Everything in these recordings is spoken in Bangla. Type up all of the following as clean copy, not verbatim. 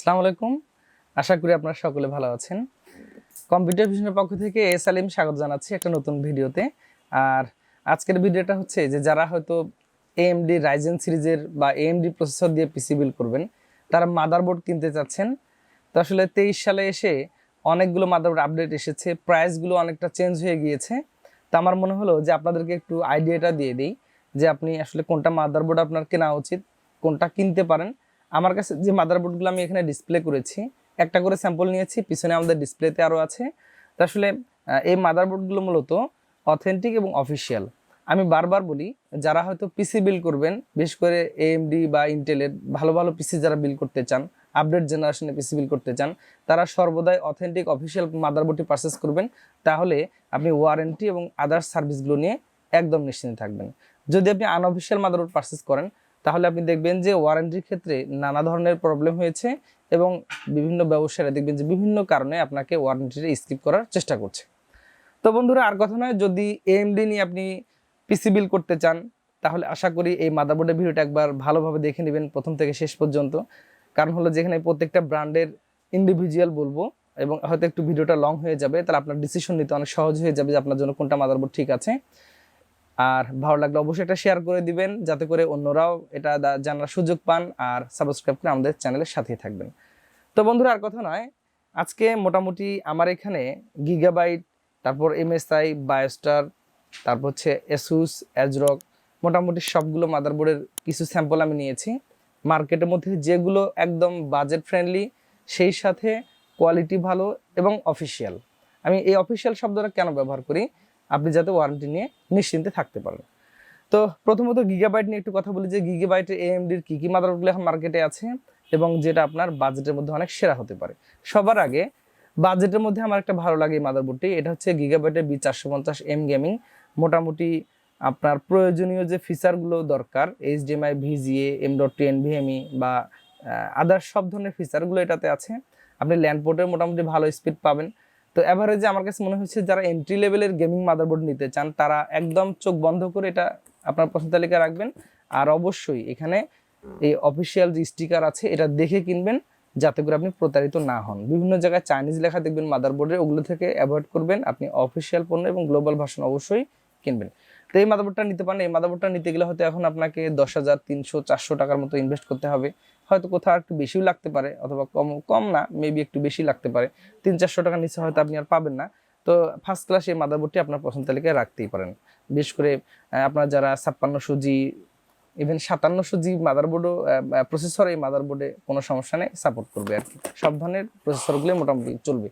আসসালামু আলাইকুম। আশা করি আপনারা সকলে ভালো আছেন। কম্পিউটার ভিশনের পক্ষ থেকে সালিম স্বাগত জানাচ্ছি একটা নতুন ভিডিওতে। আর আজকের ভিডিওটা হচ্ছে যে যারা হয়তো AMD রাইজেন সিরিজের বা AMD প্রসেসর দিয়ে পিসি বিল্ড করবেন, তারা মাদারবোর্ড কিনতে চাচ্ছেন। তো আসলে 23 সালে এসে অনেকগুলো মাদারবোর্ড আপডেট এসেছে, প্রাইসগুলো অনেকটা চেঞ্জ হয়ে গিয়েছে। তো আমার মনে হলো যে আপনাদেরকে একটু আইডিয়াটা দিয়ে দিই যে আপনি আসলে কোনটা মাদারবোর্ড আপনার কেনা উচিত, কোনটা কিনতে পারেন। আমার কাছে যে মাদারবোর্ডগুলো আমি এখানে ডিসপ্লে করেছি, একটা করে স্যাম্পল নিয়েছি, পিছনে আমাদের ডিসপ্লেতে আরও আছে। তো আসলে এই মাদারবোর্ডগুলো মূলত অথেন্টিক এবং অফিসিয়াল। আমি বারবার বলি, যারা হয়তো পিসি বিল্ড করবেন, বিশেষ করে AMD বা ইন্টেলের ভালো ভালো পিসি যারা বিল্ড করতে চান, আপডেট জেনারেশনে পিসি বিল্ড করতে চান, তারা সর্বদাই অথেন্টিক অফিসিয়াল মাদারবোর্ডটি পারচেস করবেন। তাহলে আপনি ওয়ারেন্টি এবং আদার্স সার্ভিসগুলো নিয়ে একদম নিশ্চিন্ত থাকবেন। যদি আপনি আনঅফিসিয়াল মাদারবোর্ড পারচেস করেন, তাহলে আপনি দেখবেন যে ওয়ারেন্টির ক্ষেত্রে নানা ধরনের প্রবলেম হয়েছে এবং বিভিন্ন ব্যবসায়ীরা দেখবেন যে বিভিন্ন কারণে আপনাকে ওয়ারেন্টিটা স্কিপ করার চেষ্টা করছে। তো বন্ধুরা, আর কথা নয়, যদি AMD নিয়ে আপনি পিসি বিল্ড করতে চান, তাহলে আশা করি এই মাদারবোর্ডের ভিডিওটা একবার ভালোভাবে দেখে নেবেন প্রথম থেকে শেষ পর্যন্ত। কারণ হলো যেখানে প্রত্যেকটা ব্র্যান্ডের ইন্ডিভিজুয়াল বলবো এবং হয়তো একটু ভিডিওটা লং হয়ে যাবে, তাহলে আপনার ডিসিশন নিতে অনেক সহজ হয়ে যাবে যে আপনার জন্য কোনটা মাদারবোর্ড ঠিক আছে। আর ভালো লাগলে অবশ্যই এটা শেয়ার করে দিবেন, যাতে করে অন্যরাও এটা জানার সুযোগ পান, আর সাবস্ক্রাইব করে আমাদের চ্যানেলের সাথেই থাকবেন। তো বন্ধুরা, আর কথা নয়, আজকে মোটামুটি আমার এখানে গিগাবাইট, তারপর MSI, বায়োস্টার, তারপর হচ্ছে এসুস, অ্যাজরক, মোটামুটি সবগুলো মাদারবোর্ডের কিছু স্যাম্পল আমি নিয়েছি। মার্কেটের মধ্যে যেগুলো একদম বাজেট ফ্রেন্ডলি, সেই সাথে কোয়ালিটি ভালো এবং অফিসিয়াল। আমি এই অফিসিয়াল শব্দটা কেন ব্যবহার করি, আপনি যাতে ওয়ারেন্টি নিয়ে নিশ্চিন্তে থাকতে পারেন। তো প্রথমত গিগাবাইট নিয়ে একটু কথা বলি যে গিগাবাইটের AMDর কী কী মাদারবোর্ডগুলো এখন মার্কেটে আছে এবং যেটা আপনার বাজেটের মধ্যে অনেক সেরা হতে পারে। সবার আগে বাজেটের মধ্যে আমার একটা ভালো লাগে এই মাদারবোর্ডটি, এটা হচ্ছে গিগাবাইটের B450M গেমিং। মোটামুটি আপনার প্রয়োজনীয় যে ফিচারগুলো দরকার, HDMI, VGA, M.2 NVMe বা আদার্স সব ধরনের ফিচারগুলো এটাতে আছে। আপনি ল্যান্ড পোর্টের মোটামুটি ভালো স্পিড পাবেন। তো অ্যাভারেজে আমার কাছে মনে হচ্ছে যারা এন্ট্রি লেভেলের গেমিং মাদারবোর্ড নিতে চান, তারা একদম চোখ বন্ধ করে এটা আপনার পছন্দ তালিকায় রাখবেন। আর অবশ্যই এখানে এই অফিসিয়াল যে স্টিকার আছে এটা দেখে কিনবেন, যাতে করে আপনি প্রতারিত না হন। বিভিন্ন জায়গায় চাইনিজ লেখা দেখবেন মাদারবোর্ডে, ওগুলো থেকে অ্যাভয়েড করবেন। আপনি অফিসিয়াল পণ্য এবং গ্লোবাল ভার্সন অবশ্যই কিনবেন। তো এই মাদারবোর্ডটা নিতে পারেন। এই মাদারবোর্ডটা নিতে গেলে হয়তো এখন আপনাকে 10,000, 300, 400 টাকার মতো ইনভেস্ট করতে হবে। হয়তো কোথাও একটু বেশিও লাগতে পারে, অথবা কম না, মেবি একটু বেশি লাগতে পারে। 300-400 টাকার নিচে হয়তো আপনি আর পাবেন না। তো ফার্স্ট ক্লাস এই মাদারবোর্ডটি আপনার পছন্দ তালিকায় রাখতেই পারেন। বিশেষ করে আপনার যারা 5600G, ইভেন 5700G মাদারবোর্ডও প্রসেসর, এই মাদারবোর্ডে কোনো সমস্যা নেই, সাপোর্ট করবে আর কি। সব ধরনের প্রসেসরগুলো মোটামুটি চলবে।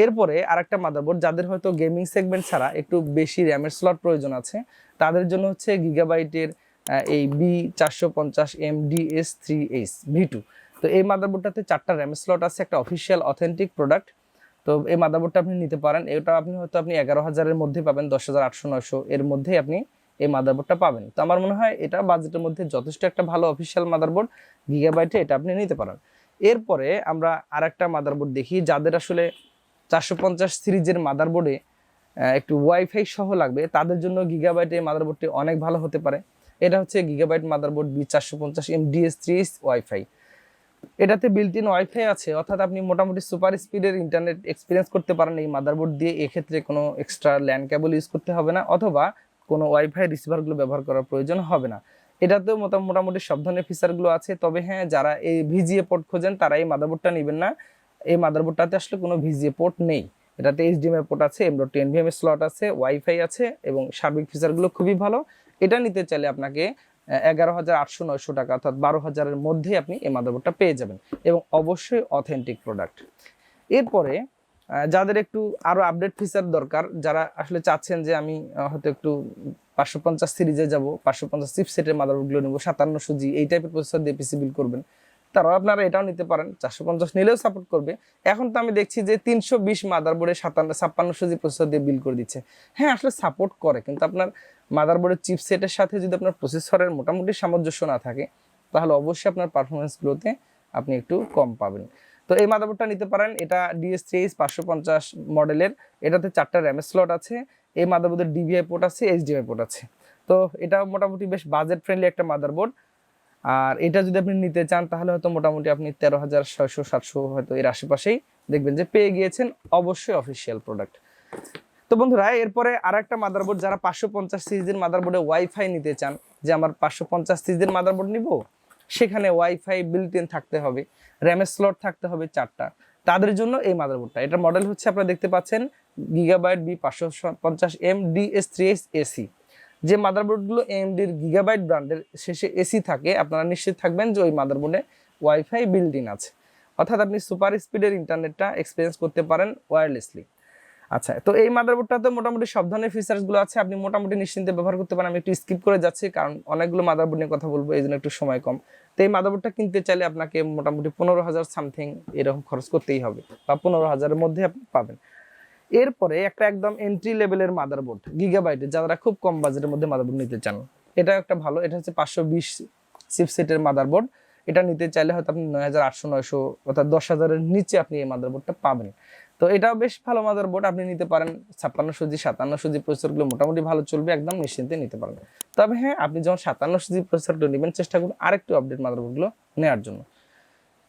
এরপরে আরেকটা মাদারবোর্ড, যাদের হয়তো গেমিং সেগমেন্ট ছাড়া একটু বেশি র্যামের স্লট প্রয়োজন আছে, তাদের জন্য হচ্ছে গিগাবাইটের এই B450M DS3H V2। তো এই মাদারবোর্ডটাতে 4টা র্যামের স্লট আছে, একটা অফিসিয়াল অথেন্টিক প্রোডাক্ট। তো এই মাদারবোর্ডটা আপনি নিতে পারেন। এটা আপনি হয়তো 11,000-এর মধ্যে পাবেন, 10,800-900 এর মধ্যেই আপনি এই মাদারবোর্ডটা পাবেন। তো আমার মনে হয় এটা বাজেটের মধ্যে যথেষ্ট একটা ভালো অফিসিয়াল মাদারবোর্ড। গিগাবাইটে এটা আপনি নিতে পারেন। এরপরে আমরা আরেকটা মাদারবোর্ড দেখি, যাদের আসলে 450 সিরিজের মাদারবোর্ডে একটু ওয়াইফাই সহ লাগবে, তাদের জন্য গিগাবাইটের মাদারবোর্ডটি অনেক ভালো হতে পারে। এটা হচ্ছে gigabyte motherboard B450M DS3H wifi. এটাতে বিল্ট ইন ওয়াইফাই আছে, অর্থাৎ আপনি মোটামুটি সুপার স্পিডের ইন্টারনেট এক্সপিরিয়েন্স করতে পারেন এই মাদারবোর্ড দিয়ে। এক্ষেত্রে কোনো এক্সট্রা ল্যান্ড কেবল ইউজ করতে হবে না, অথবা কোনো ওয়াইফাই রিসিভারগুলো ব্যবহার করার প্রয়োজন হবে না। এটাতেও মোটামুটি সব ধরনের ফিচারগুলো আছে। তবে হ্যাঁ, যারা এই VGA পোর্ট খোঁজেন তারা এই মাদারবোর্ডটা নেবেন না। এই মাদারবোর্ডটাতে আসলে কোনো VGA পোর্ট নেই। এটাতে HDMI পোর্ট আছে, M.2 NVMe স্লট আছে, ওয়াইফাই আছে এবং সার্বিক ফিচারগুলো খুবই ভালো। এটা নিতে চাইলে আপনাকে 11,800-900 টাকা, অর্থাৎ 12,000-এর মধ্যেই আপনি এই মাদারবোর্ডটা পেয়ে যাবেন, এবং অবশ্যই অথেন্টিক প্রোডাক্ট। এরপরে যাদের একটু আরও আপডেট ফিচার দরকার, যারা আসলে চাচ্ছেন যে আমি হয়তো একটু 550 সিরিজে যাব, 550 চিপসেটের মাদারবোর্ডগুলো নেব, 5700G এই টাইপের প্রসেসর দিয়ে পিসি বিল্ড করবেন, তারাও আপনারা এটাও নিতে পারেন। 450 নিলেও সাপোর্ট করবে। এখন তো আমি দেখছি যে 320 মাদারবোর্ডে 5600G প্রসেসর দিয়ে বিল্ড করে দিচ্ছে। হ্যাঁ, আসলে সাপোর্ট করে, কিন্তু আপনার মাদারবোর্ডের চিপসেটের সাথে যদি আপনার প্রসেসরের মোটামুটি সামঞ্জস্য না থাকে, তাহলে অবশ্যই আপনার পারফরমেন্সগুলোতে আপনি একটু কম পাবেন। তো এই মাদারবোর্ডটা নিতে পারেন। এটা DS3H 550 মডেলের। এটাতে 4টা র্যামের স্লট আছে। এই মাদারবোর্ডের DVI পোর্ট আছে, HDMI পোর্ট আছে। তো এটা মোটামুটি বেশ বাজেট ফ্রেন্ডলি একটা মাদারবোর্ড। আর এটা যদি আপনি নিতে চান তাহলে হয়তো মোটামুটি আপনি 13,600-700 হয়তো এর আশেপাশেই দেখবেন যে পেয়ে গিয়েছেন, অবশ্যই অফিসিয়াল প্রোডাক্ট। তো বন্ধুরা এরপরে আর একটা মাদারবোর্ড, যারা 550 সিরিজের মাদারবোর্ডে ওয়াইফাই নিতে চান, যে আমার 550 সিরিজের মাদারবোর্ড নিব, সেখানে ওয়াইফাই বিল্ট ইন থাকতে হবে, র্যামের স্লট থাকতে হবে 4টা, তাদের জন্য এই মাদারবোর্ডটা। এটা মডেল হচ্ছে আপনারা দেখতে পাচ্ছেন গিগাবাইট B550M DS3S AC। যে মাদারবোর্ডগুলো AMDর গিগাবাইট ব্র্যান্ডের শেষে এসি থাকে, আপনারা নিশ্চিত থাকবেন যে ওই মাদারবোর্ডে ওয়াইফাই বিল্ট ইন আছে, অর্থাৎ আপনি সুপার স্পিডের ইন্টারনেটটা এক্সপিরিয়েন্স করতে পারেন ওয়্যারলেসলি। আচ্ছা, তো এই মাদারবোর্ডটাতে মোটামুটি সব ধরনের ফিচার্সগুলো আছে, আপনি মোটামুটি নিশ্চিন্তে ব্যবহার করতে পারেন। আমি একটু স্কিপ করে যাচ্ছি কারণ অনেকগুলো মাদারবোর্ড নিয়ে কথা বলবো, এই জন্য একটু সময় কম। তো এই মাদারবোর্ডটা কিনতে চাইলে আপনাকে মোটামুটি 15,000 সামথিং এরকম খরচ করতেই হবে, বা 15,000-এর মধ্যে আপনি পাবেন। এরপরে একটা একদম এন্ট্রি লেভেলের মাদারবোর্ড গিগাবাইটের, যারা খুব কম বাজেটের মধ্যে মাদারবোর্ড নিতে চান, এটা একটা ভালো। এটা হচ্ছে 520 চিপসেটের মাদারবোর্ড। এটা নিতে চাইলে হয়তো আপনি 9,800-900 অর্থাৎ 10,000-এর নিচে আপনি এই মাদারবোর্ডটা পাবেন। তো এটাও বেশ ভালো মাদারবোর্ড, আপনি নিতে পারেন। 56 জি 57 জি প্রসেসরগুলো মোটামুটি ভালো চলবে, একদম নিশ্চিন্তে নিতে পারেন। তবে হ্যাঁ, আপনি যখন 57 জি প্রসেসরগুলো নেবেন, চেষ্টা করুন আরেকটু আপডেট মাদারবোর্ডগুলো নেওয়ার জন্য।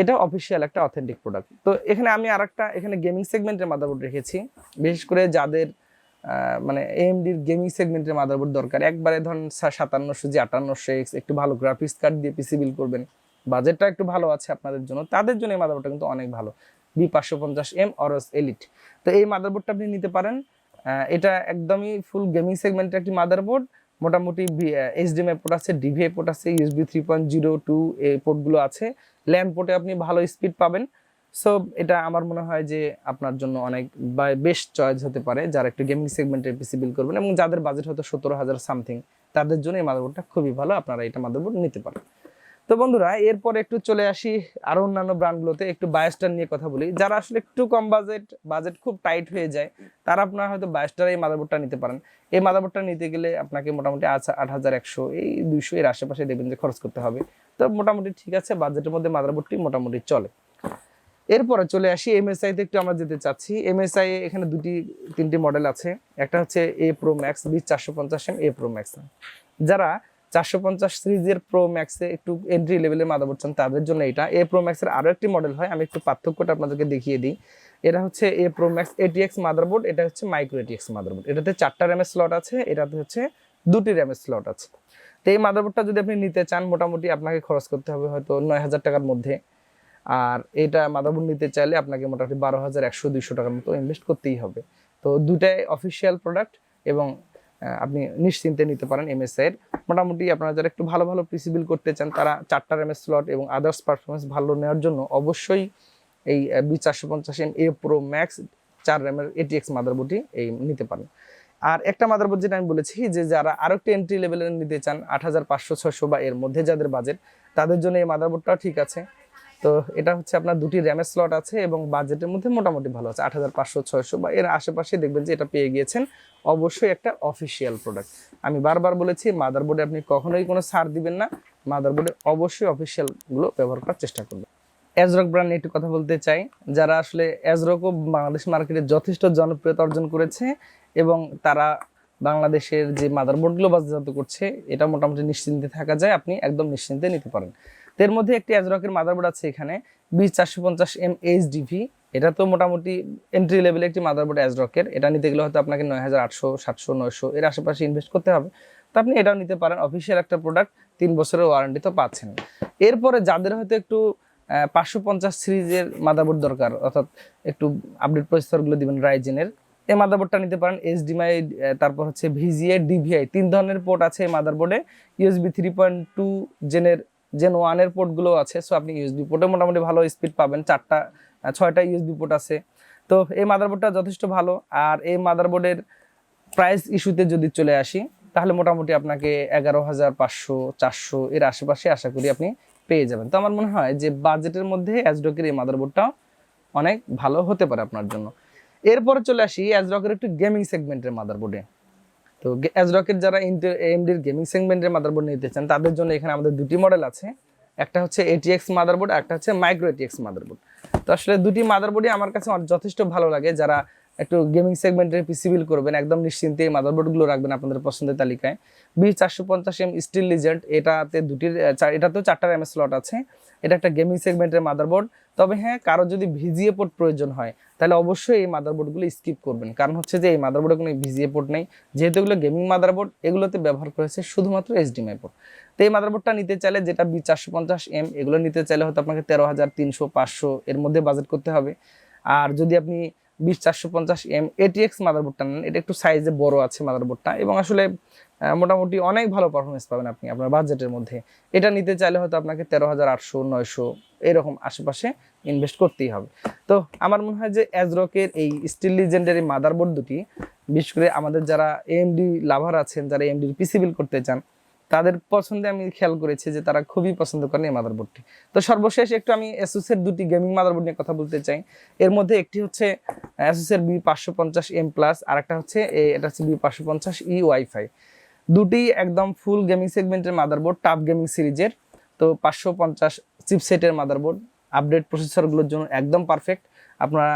এটা অফিসিয়াল একটা অথেন্টিক প্রোডাক্ট। তো এখানে আমি আরেকটা এখানে গেমিং সেগমেন্টের মাদারবোর্ড রেখেছি, বিশেষ করে যাদের মানে AMDর গেমিং সেগমেন্টের মাদারবোর্ড দরকার, একবারে ধরুন 57 জি 5800X একটু ভালো গ্রাফিক্স কার্ড দিয়ে পিসি বিল্ড করবেন, বাজেটটা একটু ভালো আছে আপনাদের জন্য, তাদের জন্য এই মাদারবোর্ডটা কিন্তু অনেক ভালো। B550M অরস elite. তো এই মাদারবোর্ডটা আপনি নিতে পারেন। এটা একদমই ফুল গেমিং সেগমেন্টের একটি মাদারবোর্ড। মোটামুটি HDMI পোর্ট আছে, DVI পোর্ট আছে, USB 3.02 এই পোর্টগুলো আছে। ল্যান পোর্টে আপনি ভালো স্পিড পাবেন। সো এটা আমার মনে হয় যে আপনার জন্য অনেক বেস্ট চয়েস হতে পারে, যারা একটু গেমিং সেগমেন্টের পিসি বিল্ড করবেন এবং যাদের বাজেট হয়তো 17,000 সামথিং, তাদের জন্য এই মাদারবোর্ডটা খুবই ভালো, আপনারা এটা মাদারবোর্ড নিতে পারেন। তো বন্ধুরা এরপর একটু চলে আসি আরো অন্যান্য ব্র্যান্ডগুলোতে, একটু বায়োস্টার নিয়ে কথা বলি। যারা আসলে একটু কম বাজেট খুব টাইট হয়ে যায়, তারা আপনারা হয়তো বায়োস্টার এই মাদারবোর্ডটা নিতে পারেন। এই মাদারবোর্ডটা নিতে গেলে আপনাকে মোটামুটি 8,100 এই 200 এর আশেপাশে দেখবেন যে খরচ করতে হবে। তো মোটামুটি ঠিক আছে, বাজেটের মধ্যে মাদারবোর্ডটি মোটামুটি চলে। এরপরে চলে আসি MSI তে, একটু আমরা যেতে চাচ্ছি। MSI এখানে 3টি মডেল আছে। একটা হচ্ছে A Pro Max B450M A Pro Max। যারা 450 সিরিজের প্রো ম্যাক্সে একটু এন্ট্রি লেভেলের মাদারবোর্ড চান, তাদের জন্য এটা। A Pro Max এর আরো একটি মডেল হয়, আমি একটু পার্থক্যটা আপনাদেরকে দেখিয়ে দিই। এটা হচ্ছে A Pro Max ATX motherboard, এটা হচ্ছে মাইক্রো ATX মাদারবোর্ড। এটাতে 4টা র্যামের স্লট আছে, এটাতে হচ্ছে 2টি র্যামের স্লট আছে। তো এই মাদারবোর্ডটা যদি আপনি নিতে চান, মোটামুটি আপনাকে খরচ করতে হবে হয়তো 9,000 টাকার মধ্যে। আর এটা মাদারবোর্ড নিতে চাইলে আপনাকে মোটামুটি 12,100-200 টাকার মতো ইনভেস্ট করতেই হবে। তো দুটাই অফিসিয়াল প্রোডাক্ট এবং আপনি নিশ্চিন্তে নিতে পারেন MSI এর। মোটামুটি আপনারা যারা একটু ভালো ভালো পিসি বিল্ড করতে চান, তারা 4টা র্যামের স্লট এবং আদার্স পারফরমেন্স ভালো নেওয়ার জন্য অবশ্যই এই B450M A Pro Max 4 র্যামের ATX মাদারবোর্ডটি এই নিতে পারেন। আর একটা মাদারবোর্ড যেটা আমি বলেছি, যে যারা আরো একটু এন্ট্রি লেভেলের নিতে চান, 8,500-600 বা এর মধ্যে যাদের বাজেট, তাদের জন্য এই মাদারবোর্ডটাও ঠিক আছে। তো এটা হচ্ছে আপনার 2টি র্যামের স্লট আছে এবং বাজেটের মধ্যে মোটামুটি ভালো আছে, 8,500-600 বা এর আশেপাশে দেখবেন যে এটা পেয়ে গিয়েছেন। অবশ্যই একটা অফিসিয়াল প্রোডাক্ট। আমি বারবার বলেছি, মাদারবোর্ডে আপনি কখনোই কোনো ছাড় দিবেন না, মাদারবোর্ডে অবশ্যই অফিসিয়াল গুলো ব্যবহার করার চেষ্টা করবেন। অ্যাজরক ব্র্যান্ড নিয়ে একটু কথা বলতে চাই। যারা আসলে অ্যাজরকও বাংলাদেশ মার্কেটে যথেষ্ট জনপ্রিয়তা অর্জন করেছে এবং তারা বাংলাদেশের যে মাদারবোর্ডগুলো বাজারজাত করছে, এটা মোটামুটি নিশ্চিন্তে থাকা যায়, আপনি একদম নিশ্চিন্তে নিতে পারেন। এর মধ্যে একটি অ্যাজরকের মাদারবোর্ড আছে এখানে B450M HDV। এটা তো মোটামুটি এন্ট্রি লেভেলে একটি মাদারবোর্ড অ্যাজরকের। এটা নিতে গেলে হয়তো আপনাকে 9,800, 700, 900 এর আশেপাশে ইনভেস্ট করতে হবে। তো আপনি এটাও নিতে পারেন, অফিসিয়াল একটা প্রোডাক্ট, 3 বছরের ওয়ারেন্টি তো পাচ্ছেন। এরপরে যাদের হয়তো একটু 550 সিরিজের মাদারবোর্ড দরকার, অর্থাৎ একটু আপডেট প্রসেসরগুলো দিবেন রাইজেনের, এই মাদারবোর্ডটা নিতে পারেন। HDMI, তারপর হচ্ছে VGA, DVI 3 ধরনের পোর্ট আছে এই মাদারবোর্ডে। USB 3.2 জেন 1 এর পোর্টগুলো আছে। সো আপনি USB পোর্টে মোটামুটি ভালো স্পিড পাবেন, 6টা USB পোর্ট আছে। তো এই মাদারবোর্ডটা যথেষ্ট ভালো। আর এই মাদারবোর্ডের প্রাইস ইস্যুতে যদি চলে আসি, তাহলে মোটামুটি আপনাকে 11,500, 400 এর আশেপাশে আশা করি আপনি পেয়ে যাবেন। তো আমার মনে হয় যে বাজেটের মধ্যে অ্যাজরকের এই মাদারবোর্ডটা অনেক ভালো হতে পারে আপনার জন্য। এরপরে চলে আসি অ্যাজরকের একটু গেমিং সেগমেন্টের মাদারবোর্ডে। তো অ্যাজরকের যারা AMDর গেমিং সেগমেন্টের মাদারবোর্ড নিতে চান, তাদের জন্য এখানে আমাদের 2টি মডেল আছে। একটা হচ্ছে ATX মাদারবোর্ড, একটা হচ্ছে মাইক্রো ATX মাদারবোর্ড। তো আসলে 2টি মাদারবোর্ডই আমার কাছে যথেষ্ট ভালো লাগে। যারা একটু গেমিং সেগমেন্টের পিসি বিল করবেন, একদম নিশ্চিন্তে এই মাদারবোর্ডগুলো রাখবেন আপনাদের পছন্দের তালিকায়। B450M স্টিল লিজেন্ড, এটাতে এটাতেও 4টা RAM স্লট আছে। এটা একটা গেমিং সেগমেন্টের মাদারবোর্ড। তবে হ্যাঁ, কারো যদি ভিজিএ পোর্ট প্রয়োজন হয় তাহলে অবশ্যই এই মাদারবোর্ডগুলো স্কিপ করবেন, কারণ হচ্ছে যে এই মাদারবোর্ডে কোনো ভিজিএ পোর্ট নেই। যেহেতু এগুলো গেমিং মাদারবোর্ড, এগুলোতে ব্যবহার করেছে শুধুমাত্র HDMI পোর্ট। তো এই মাদারবোর্ডটা নিতে চাইলে, যেটা B450M, এগুলো নিতে চাইলে হয়তো আপনাকে 13,300-500 এর মধ্যে বাজেট করতে হবে। আর যদি আপনি 20450M ATX মাদারবোর্ডটা নেন, এটা একটু সাইজে বড় আছে মাদারবোর্ডটা, এবং আসলে মোটামুটি অনেক ভালো পারফরমেন্স পাবেন আপনি আপনার বাজেটের মধ্যে। এটা নিতে চাইলে হয়তো আপনাকে 13,800-900 এরকম আশেপাশে ইনভেস্ট করতেই হবে। তো আমার মনে হয় যে অ্যাজরকের এই স্টিল লিজেন্ডের এই মাদারবোর্ড দুটি, বিশেষ করে আমাদের যারা AMD লাভার আছেন, যারা AMD পিসি বিল করতে চান, তাদের পছন্দে আমি খেয়াল করেছি যে তারা খুবই পছন্দ করেন এই মাদারবোর্ডটি। তো সর্বশেষ একটু আমি Asus-এর দুটি গেমিং মাদারবোর্ড নিয়ে কথা বলতে চাই। এর মধ্যে একটি হচ্ছে Asus-এর B550M প্লাস, আর একটা হচ্ছে এটা হচ্ছে B550E ওয়াইফাই। দুটি একদম ফুল গেমিং সেগমেন্টের মাদারবোর্ড, টাফ গেমিং সিরিজের। তো 550 চিপসেটের মাদারবোর্ড, আপডেট প্রসেসরগুলোর জন্য একদম পারফেক্ট। আপনারা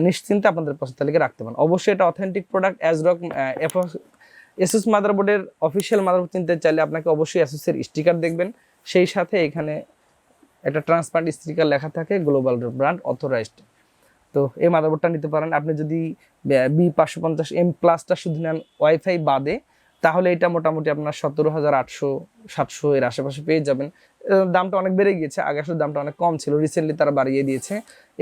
নিশ্চিন্তে আপনাদের পছন্দ তালিকা রাখতে পারেন। অবশ্যই এটা অথেন্টিক প্রোডাক্ট। Asus মাদারবোর্ডের অফিসিয়াল মাদারবোর্ড কিনতে চাইলে আপনাকে অবশ্যই Asus-এর স্টিকার দেখবেন, সেই সাথে এখানে একটা ট্রান্সপারেন্ট স্টিকার লেখা থাকে গ্লোবাল ব্র্যান্ড অথরাইজড। তো এই মাদারবোর্ডটা নিতে পারেন। আপনি যদি B550M প্লাসটা শুধু নেন ওয়াইফাই বাদে, তাহলে এটা মোটামুটি আপনার 17,800-700 এর আশেপাশে পেয়ে যাবেন। দামটা অনেক বেড়ে গিয়েছে, আগে আসলে দামটা অনেক কম ছিল, রিসেন্টলি তারা বাড়িয়ে দিয়েছে।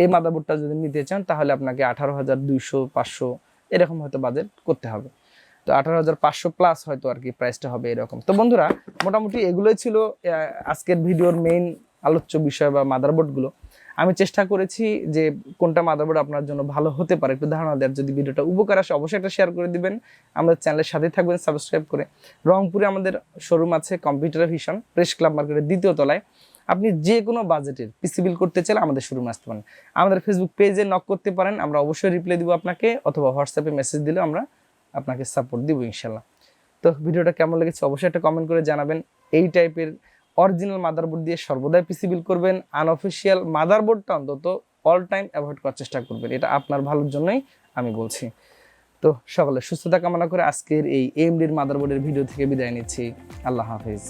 এই মাদারবোর্ডটা যদি নিতে চান তাহলে আপনাকে 18,200-500 এরকম হয়তো বাজেট করতে হবে। তো 18,500 প্লাস হয়তো আর কি প্রাইসটা হবে এরকম। তো বন্ধুরা, মোটামুটি এগুলোই ছিল আজকের ভিডিওর মেইন আলোচ্য বিষয় বা মাদারবোর্ডগুলো। আমি চেষ্টা করেছি যে কোনটা মাদারবোর্ড আপনার জন্য ভালো হতে পারে একটু ধারণা দেওয়ার। যদি ভিডিওটা উপকার আসে অবশ্যই একটা শেয়ার করে দিবেন, আমাদের চ্যানেলের সাথে থাকবেন সাবস্ক্রাইব করে। রংপুরে আমাদের শোরুম আছে কম্পিউটার ভিশন, প্রেস ক্লাব মার্কেটের 2য় তলায়। আপনি যে কোনো বাজেটের পিসি বিল করতে চাইলে আমাদের শোরুমে আসতে পারেন। আমাদের ফেসবুক পেজে নক করতে পারেন, আমরা অবশ্যই রিপ্লাই দিব আপনাকে, অথবা হোয়াটসঅ্যাপে মেসেজ দিলে আমরা আপনাকে সাপোর্ট দিব ইনশাল্লাহ। তো ভিডিওটা কেমন লেগেছে অবশ্যই একটা কমেন্ট করে জানাবেন। এই টাইপের অরিজিনাল মাদারবোর্ড দিয়ে সর্বদাই পিসি বিল করবেন। আনঅফিসিয়াল মাদারবোর্ডটা অন্তত অল টাইম অ্যাভয়েড করার চেষ্টা করবেন, এটা আপনার ভালোর জন্যই আমি বলছি। তো সকলের সুস্থতা কামনা করে আজকের এই AMD মাদারবোর্ডের ভিডিও থেকে বিদায় নিচ্ছি। আল্লাহ হাফেজ।